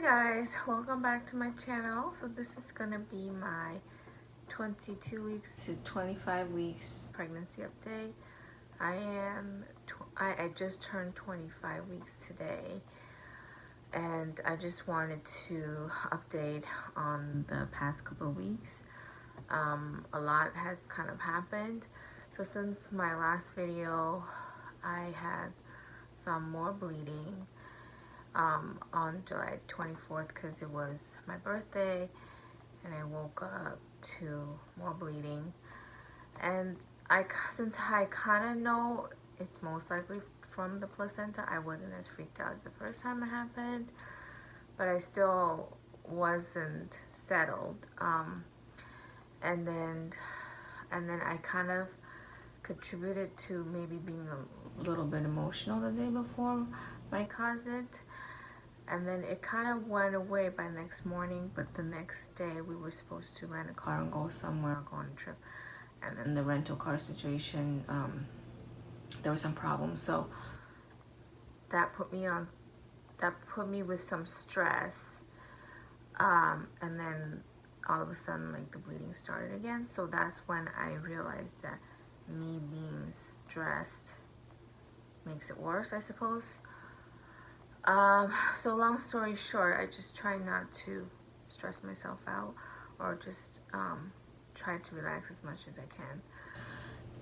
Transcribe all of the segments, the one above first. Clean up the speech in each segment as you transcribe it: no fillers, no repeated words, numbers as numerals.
guys, welcome back to my channel. So this is gonna be my 22 weeks to 25 weeks pregnancy update. I just turned 25 weeks today, and I just wanted to update on the past couple of weeks. A lot has kind of happened. So since my last video, I had some more bleeding on July 24th because it was my birthday, and I woke up to more bleeding. And since I kind of know it's most likely from the placenta, I wasn't as freaked out as the first time it happened, but I still wasn't settled. And then I kind of contributed to maybe being a little bit emotional the day before my cousin. And then it kind of went away by next morning, but the next day we were supposed to rent a car and go somewhere, go on a trip. And then the rental car situation, there were some problems. So that put me with some stress. And then all of a sudden, like, the bleeding started again. So that's when I realized that me being stressed makes it worse, I suppose. So long story short, I just try not to stress myself out, or just try to relax as much as I can.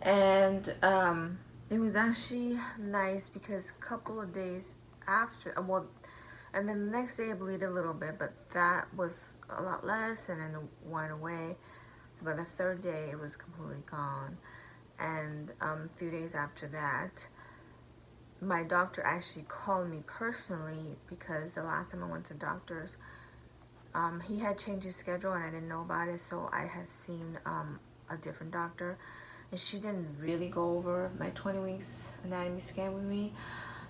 And it was actually nice because a couple of days after, and then the next day I bleed a little bit, but that was a lot less, and then it went away. So by the third day, it was completely gone. And a few days after that, my doctor actually called me personally, because the last time I went to doctors, he had changed his schedule and I didn't know about it. So I had seen a different doctor, and she didn't really go over my 20 weeks anatomy scan with me.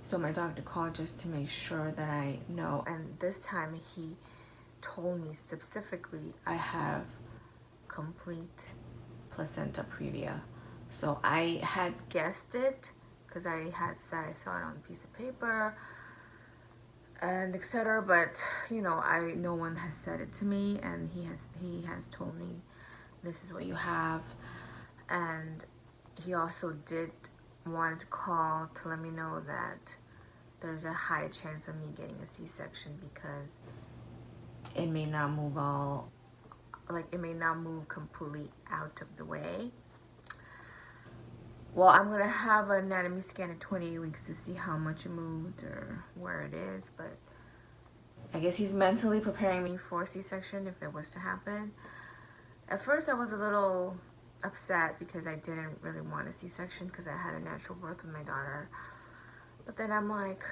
So my doctor called just to make sure that I know. And this time he told me specifically I have complete placenta previa. So I had guessed it because I had said I saw it on a piece of paper and etc. But no one has said it to me, and he has told me this is what you have. And he also did want to call to let me know that there's a high chance of me getting a C-section, because it may not move completely out of the way. Well, I'm gonna have an anatomy scan at 28 weeks to see how much it moved or where it is, but I guess he's mentally preparing me for a C-section if it was to happen. At first I was a little upset because I didn't really want a C-section because I had a natural birth with my daughter. But then I'm like,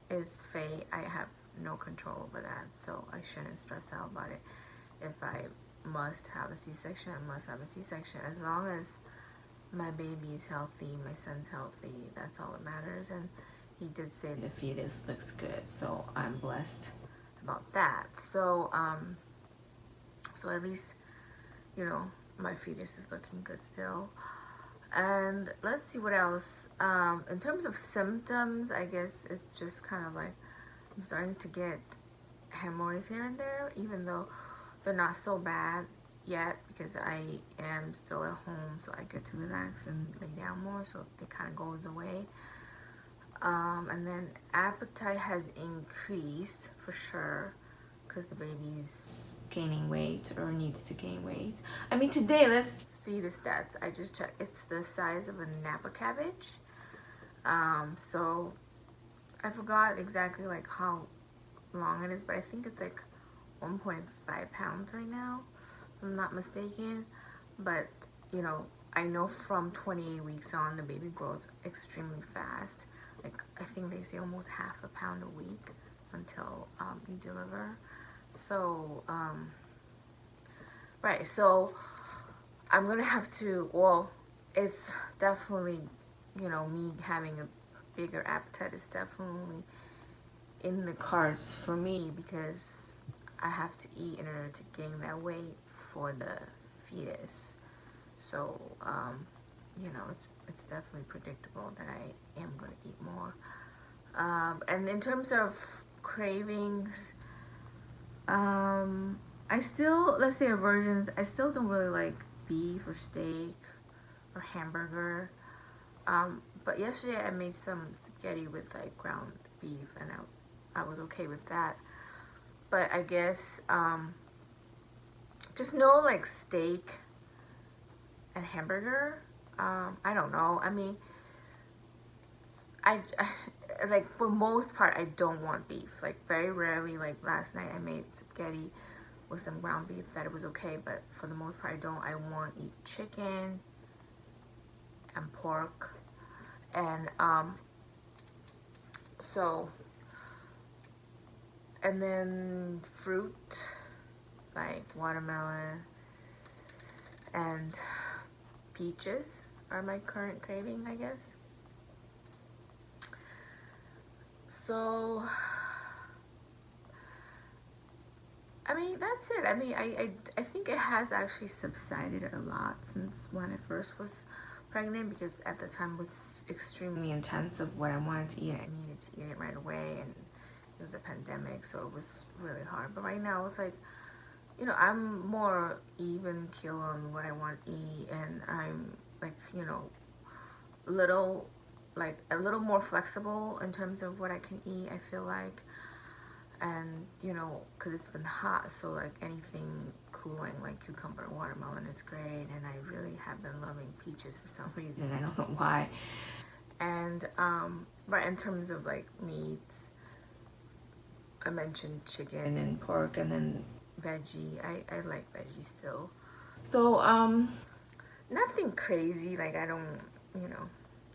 it's fate. I have no control over that, so I shouldn't stress out about it. If I must have a C-section, I must have a C-section. As long as my baby is healthy, my son's healthy, that's all that matters. And he did say the fetus looks good, so I'm blessed about that. So at least my fetus is looking good still. And let's see what else. In terms of symptoms, I guess it's just kind of like I'm starting to get hemorrhoids here and there, even though they're not so bad yet because I am still at home, so I get to relax and lay down more, so it kind of goes away. And then appetite has increased for sure because the baby's gaining weight or needs to gain weight. I mean, today, let's see the stats. I just checked. It's the size of a Napa cabbage. So I forgot exactly like how long it is, but I think it's like 1.5 pounds right now, if I'm not mistaken. But I know from 28 weeks on, the baby grows extremely fast. Like, I think they say almost half a pound a week until you deliver. So right, so I'm gonna have to, well, it's definitely, me having a bigger appetite is definitely in the cards for me, because I have to eat in order to gain that weight for the fetus. So it's definitely predictable that I am going to eat more. And in terms of cravings, I still, let's say aversions, I still don't really like beef or steak or hamburger. But yesterday I made some spaghetti with like ground beef, and I was okay with that. But I guess just no like steak and hamburger. I don't know. I mean, I like for most part I don't want beef. Like very rarely, like last night I made spaghetti with some ground beef that it was okay, but for the most part I don't. I want to eat chicken and pork, and so, and then fruit like watermelon and peaches are my current craving, I guess. So I mean, that's it. I mean, I think it has actually subsided a lot since when I first was pregnant, because at the time it was extremely intense of what I wanted to eat. I needed to eat it right away, and it was a pandemic, so it was really hard. But right now it's like, you know, I'm more even keel on what I want to eat, and I'm like, you know, little, like a little more flexible in terms of what I can eat, I feel like. And you know, because it's been hot, so like anything cooling like cucumber and watermelon is great, and I really have been loving peaches for some reason. I don't know why. And but in terms of like meats, I mentioned chicken and pork, and then veggie. I like veggie still. So nothing crazy. Like I don't, you know,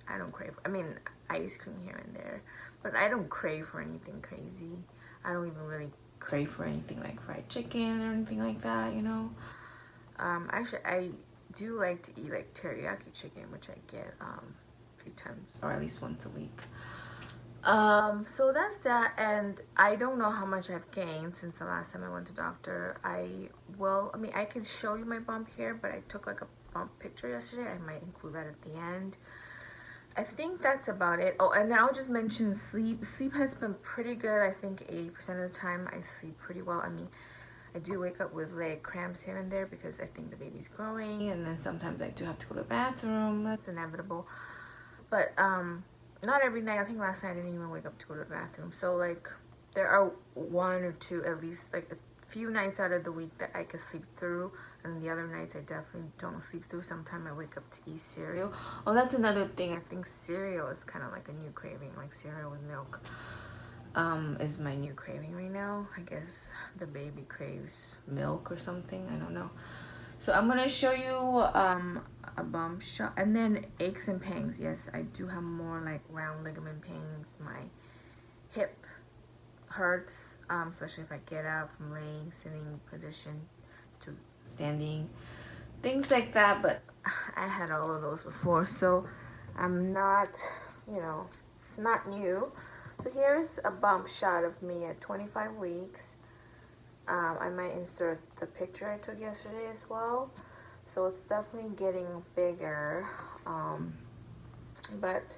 I don't crave. I mean, ice cream here and there, but I don't crave for anything crazy. I don't even really crave for anything like fried chicken or anything like that, you know. Actually, I do like to eat like teriyaki chicken, which I get a few times, or at least once a week. So that's that, and I don't know how much I've gained since the last time I went to doctor. I mean, I can show you my bump here, but I took like a bump picture yesterday. I might include that at the end. I think that's about it. Oh, and then I'll just mention sleep. Sleep has been pretty good. I think 80% of the time I sleep pretty well. I mean, I do wake up with leg cramps here and there because I think the baby's growing, and then sometimes I do have to go to the bathroom. That's inevitable. But not every night. I think last night I didn't even wake up to go to the bathroom. So like there are one or two, at least like a few nights out of the week that I could sleep through, and the other nights I definitely don't sleep through. Sometimes I wake up to eat cereal. Oh, that's another thing. I think cereal is kind of like a new craving, like cereal with milk. Is my new craving right now. I guess the baby craves milk or something. I don't know. So I'm gonna show you a bump shot, and then aches and pains. Yes, I do have more like round ligament pains. My hip hurts, especially if I get up from laying, sitting position to standing, things like that. But I had all of those before, so I'm not, you know, it's not new. So here's a bump shot of me at 25 weeks. I might insert the picture I took yesterday as well. So it's definitely getting bigger. But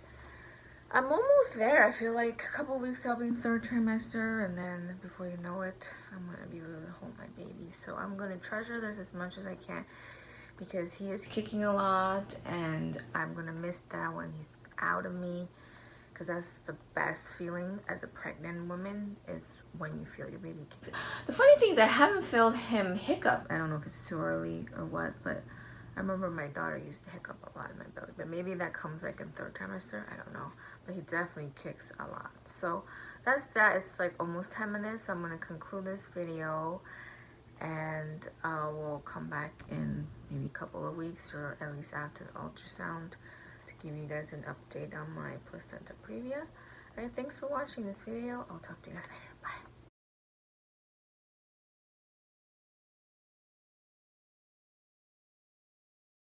I'm almost there. I feel like a couple weeks I'll be in third trimester, and then before you know it, I'm going to be able to hold my baby. So I'm going to treasure this as much as I can, because he is kicking a lot, and I'm going to miss that when he's out of me. Because that's the best feeling as a pregnant woman, is when you feel your baby kick. The funny thing is I haven't felt him hiccup. I don't know if it's too early or what, but I remember my daughter used to hiccup a lot in my belly. But maybe that comes like in third trimester. I don't know. But he definitely kicks a lot. So that's that. It's like almost 10 minutes. So I'm going to conclude this video, and we'll come back in maybe a couple of weeks, or at least after the ultrasound, give you guys an update on my placenta previa. Alright, thanks for watching this video. I'll talk to you guys later. Bye.